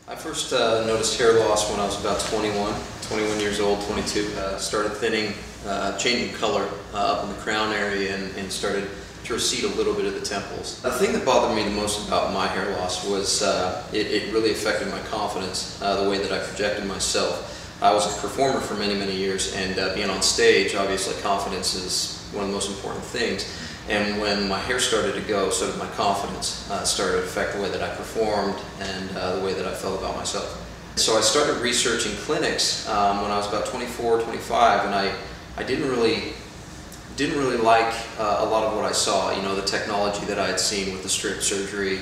I first noticed hair loss when I was about 21 years old, 22. Started thinning, changing color up in the crown area and started to recede a little bit at the temples. The thing that bothered me the most about my hair loss was it really affected my confidence, the way that I projected myself. I was a performer for many years, and being on stage, obviously confidence is one of the most important things. And when my hair started to go, so did my confidence. Started to affect the way that I performed and the way that I felt about myself. So I started researching clinics when I was about 24, 25, and I didn't really like a lot of what I saw. You know, the technology that I had seen with the strip surgery,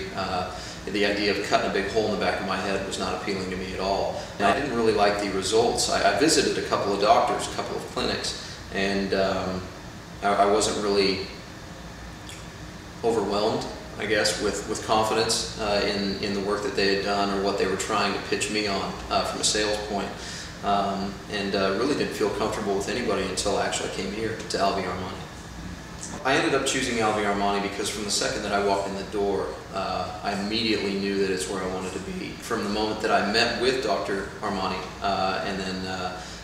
the idea of cutting a big hole in the back of my head was not appealing to me at all. And I didn't really like the results. I visited a couple of doctors, a couple of clinics, and I wasn't really overwhelmed, I guess, with confidence in the work that they had done or what they were trying to pitch me on from a sales point. And really didn't feel comfortable with anybody until I actually came here to Alvi Armani. I ended up choosing Alvi Armani because from the second that I walked in the door, I immediately knew that it's where I wanted to be. From the moment that I met with Dr. Armani and then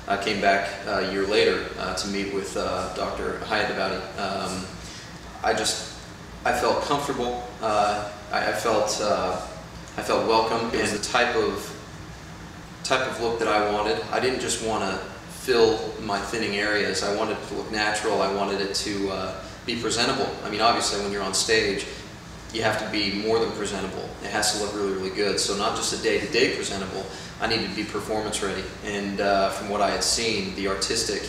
I came back a year later to meet with Dr. I felt comfortable. I felt welcome. It was the type of look that I wanted. I didn't just want to fill my thinning areas. I wanted it to look natural. I wanted it to be presentable. I mean, obviously, when you're on stage, you have to be more than presentable. It has to look really good. So not just a day-to-day presentable. I needed to be performance ready. And from what I had seen, the artistic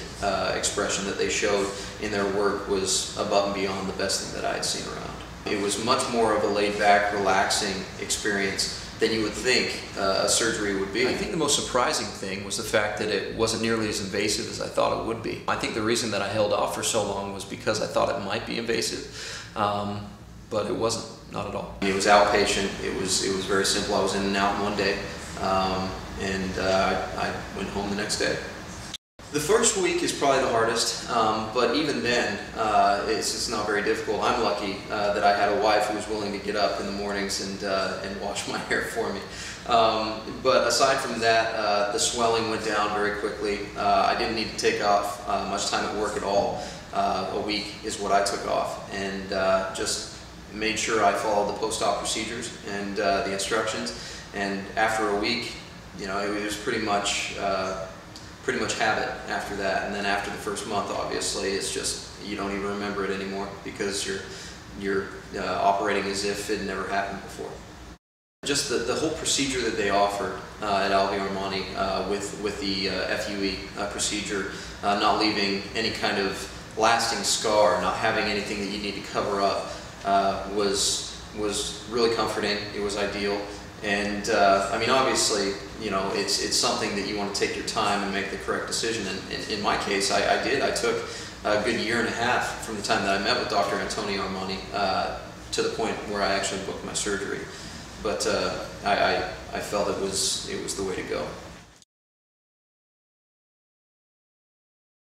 expression that they showed in their work was above and beyond the best thing that I had seen around. It was much more of a laid-back, relaxing experience than you would think a surgery would be. I think the most surprising thing was the fact that it wasn't nearly as invasive as I thought it would be. I think the reason that I held off for so long was because I thought it might be invasive, but it wasn't, not at all. It was outpatient. It was very simple. I was in and out in one day, and I went home the next day. The first week is probably the hardest, but even then, it's not very difficult. I'm lucky that I had a wife who was willing to get up in the mornings and wash my hair for me. But aside from that, the swelling went down very quickly. I didn't need to take off much time at work at all. A week is what I took off, and just made sure I followed the post-op procedures and the instructions. And after a week, you know, it was pretty much habit after that. And then after the first month, obviously, it's just, you don't even remember it anymore because you're operating as if it never happened before. Just the whole procedure that they offered at Alvi Armani with the FUE procedure, not leaving any kind of lasting scar, not having anything that you need to cover up, was really comforting. It was ideal. And I mean, obviously, you know, it's something that you want to take your time and make the correct decision. And in my case, I did. I took a good year and a half from the time that I met with Dr. Armani to the point where I actually booked my surgery. But I felt it was the way to go.